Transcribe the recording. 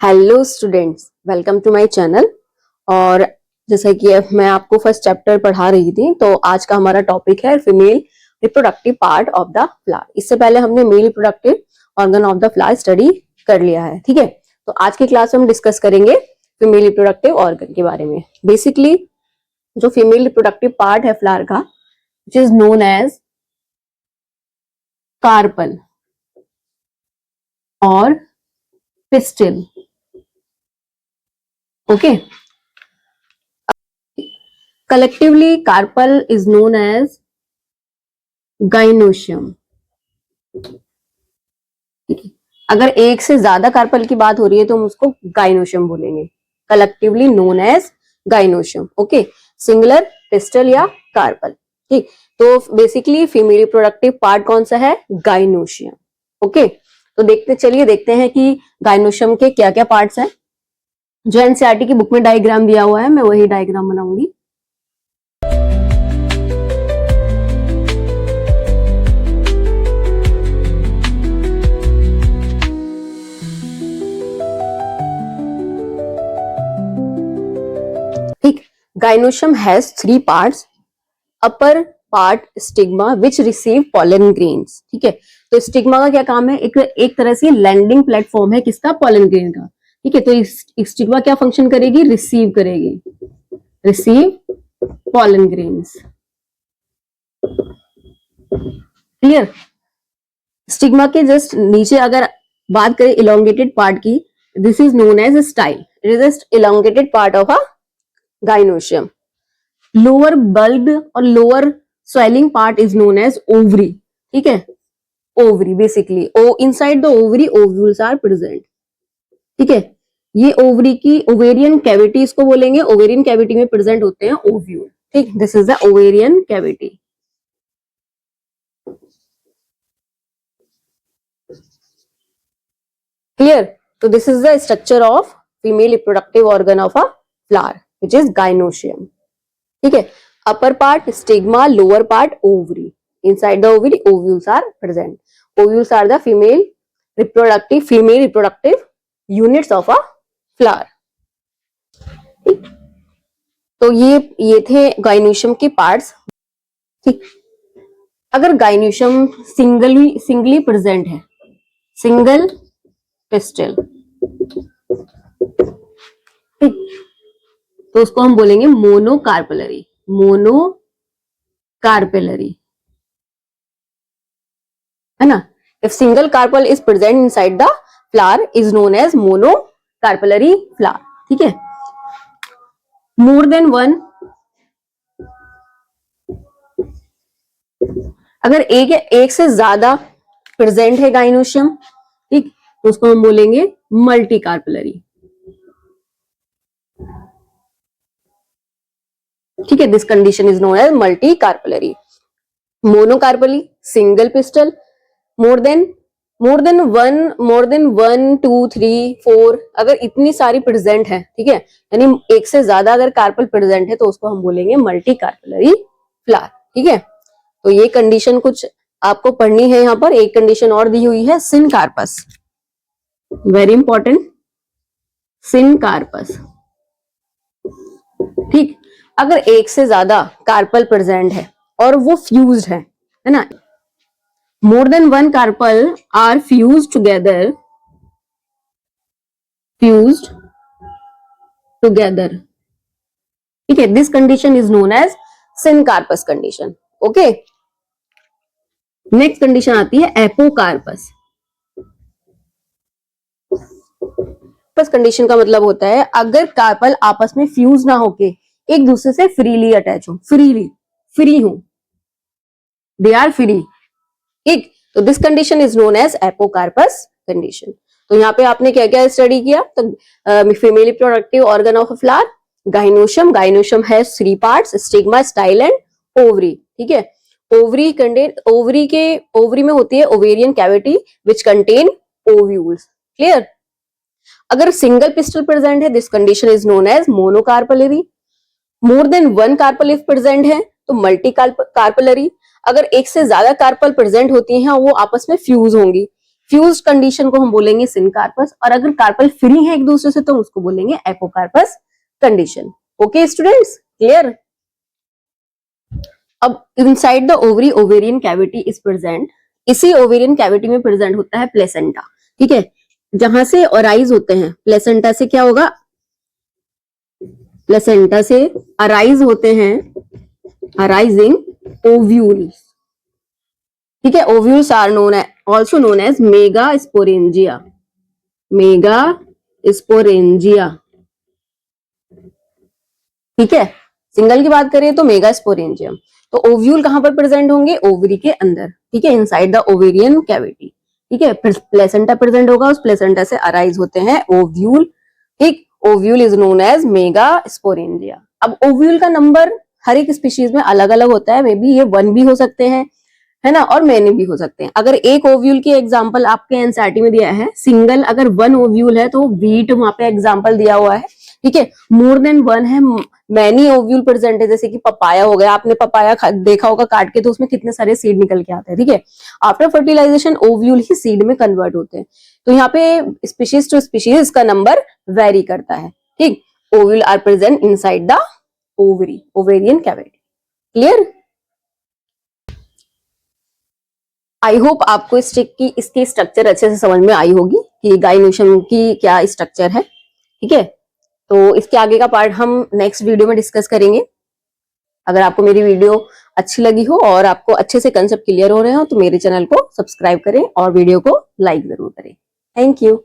Hello students, welcome to my channel. और जैसे कि अब मैं आपको फर्स्ट चैप्टर पढ़ा रही थी, तो आज का हमारा टॉपिक है female reproductive part of the flower. इससे पहले हमने male reproductive organ of the flower study कर लिया है, ठीक है। तो आज की क्लास में हम डिस्कस करेंगे फीमेल रिप्रोडक्टिव ऑर्गन के बारे में। बेसिकली जो फीमेल रिप्रोडक्टिव पार्ट है फ्लावर का, which is known as carpel और pistil. Okay, collectively carpel is known as gynoecium। अगर एक से ज्यादा कार्पल की बात हो रही है तो हम उसको गाइनोशियम बोलेंगे। Collectively known as gynoecium. Okay, singular, pistil या कार्पल। ठीक, तो बेसिकली फीमेल रिप्रोडक्टिव पार्ट कौन सा है? गाइनोशियम। ओके, तो देखते हैं कि गाइनोशियम के क्या क्या पार्ट्स हैं। जो एनसीईआरटी की बुक में डायग्राम दिया हुआ है, मैं वही डायग्राम बनाऊंगी। ठीक, gynoecium has 3 parts। upper part stigma which receive pollen grains। ठीक है, तो स्टिग्मा का क्या काम है? एक तरह से लैंडिंग प्लेटफॉर्म है किसका? पोलन ग्रेन का। ठीक है, तो स्टिग्मा क्या फंक्शन करेगी? रिसीव करेगी, receive pollen grains. Clear? Stigma के जस्ट नीचे अगर बात करें इलोंगेटेड पार्ट की, this is known as style. It is just elongated part of a gynoecium. Lower bulb और lower swelling part is known as ovary. ठीक है, ovary basically inside the ovary ovules are present. ठीक है, ये ovary की ovarian cavity इसको बोलेंगे। Ovarian cavity में प्रेजेंट होते हैं ओव्यूल। ठीक, this is the ovarian cavity. Clear? तो this is the structure of female reproductive organ of a flower which is gynoecium. ठीक है, upper part stigma, lower part ovary. Inside the ovary ovules are present. Ovules are the female reproductive units of a flower. तो ये थे gynoecium के parts. ठीक, अगर gynoecium singly present है, single pistil, ठीक, तो उसको हम बोलेंगे मोनोकार्पेलरी। मोनोकार्पेलरी है ना। If single carpel is present inside the flower is known as monocarpellary flower. ठीक है, मोर देन वन, अगर एक से ज्यादा प्रेजेंट है गाइनोशियम, ठीक, तो उसको हम बोलेंगे मल्टीकार्पेलरी। ठीक है, this condition is known as multicarpellary. Monocarpellary, single pistil, more than one, two, three, four, अगर इतनी सारी प्रेजेंट है, ठीक है, यानी एक से ज्यादा अगर कार्पल प्रेजेंट है तो उसको हम बोलेंगे मल्टीकार्पेलरी फ्लावर। ठीक है, तो ये कंडीशन कुछ आपको पढ़नी है। यहाँ पर एक कंडीशन और दी हुई है, सिनकार्पस। Very important, syncarpous. ठीक, अगर एक से ज्यादा कार्पल प्रेजेंट है और वो फ्यूज्ड है ना, more than one carpel are fused together, ठीक है, this condition is known as syncarpus condition। Okay, next condition आती है एपोकार्पस। बस कंडीशन का मतलब होता है अगर कार्पल आपस में फ्यूज ना होके एक दूसरे से फ्रीली अटैच हो, फ्री हो, दे आर फ्री। ठीक, तो this condition is known as apocarpous condition. तो यहाँ पे आपने क्या क्या स्टडी किया? तो female reproductive organ of a flower, gynoecium has 3 parts, stigma, style and ovary. ठीक है, ओवरी में होती है ovarian cavity which contain ovules. Clear? अगर सिंगल पिस्टल प्रेजेंट है, this condition is known as monocarpellary. More than one carpel if present है तो multi carpellary. अगर एक से ज्यादा कार्पल प्रेजेंट होती हैं वो आपस में फ्यूज होंगी। फ्यूज्ड कंडीशन को हम बोलेंगे सिनकार्पस, और अगर कार्पल फ्री है एक दूसरे से तो उसको बोलेंगे apocarpous condition. Okay students, clear? अब inside the ovary ovarian cavity is present, इसी ओवेरियन कैविटी में प्रेजेंट होता है प्लेसेंटा, ठीक है, जहां से अराइज होते हैं, प्लेसेंटा से क्या होगा, प्लेसेंटा से अराइज होते हैं, अराइजिंग ओव्यूल्स, ठीक है, ovules are known also known as mega sporangia, mega sporangia, ठीक है, सिंगल की बात करें तो मेगा स्पोरेंजियम। तो ओव्यूल कहां पर प्रेजेंट होंगे, ओवरी के अंदर, ठीक है, इनसाइड द ओवेरियन कैविटी, ठीक है, प्लेसेंटा प्रेजेंट होगा, उस प्लेसेंटा से अराइज होते हैं ओव्यूल, ठीक, ovule is known as mega sporangia. अब ओव्यूल का नंबर हर एक स्पीशीज में अलग अलग होता है, मे बी ये 1 भी हो सकते हैं, है ना, और मैनी भी हो सकते हैं। अगर एक ओव्यूल की एग्जांपल आपके एनसीईआरटी में दिया है, सिंगल अगर 1 ओव्यूल है तो वीट वहां पे एग्जांपल दिया हुआ है, ठीक है, मोर देन 1 है, मैनी ओव्यूल प्रेजेंट है, जैसे कि पपाया हो गया, आपने पपाया देखा होगा काट के, तो उसमें कितने सारे सीड निकल के आते हैं, ठीक है, आफ्टर फर्टिलाइजेशन ओव्यूल ही सीड में कन्वर्ट होते हैं। तो यहाँ पे स्पीशीज टू स्पीशीज का नंबर वेरी करता है, ठीक, ovule are present inside the ovary, ovarian cavity, clear? I hope आपको इसकी स्ट्रक्चर अच्छे से समझ में आई होगी कि गाइनोशियम की क्या स्ट्रक्चर है, ठीक है, तो इसके आगे का पार्ट हम नेक्स्ट वीडियो में डिस्कस करेंगे। अगर आपको मेरी वीडियो अच्छी लगी हो और आपको अच्छे से कंसेप्ट क्लियर हो रहे हो तो मेरे चैनल को सब्सक्राइब करें और वीडियो को लाइक जरूर करें। Thank you.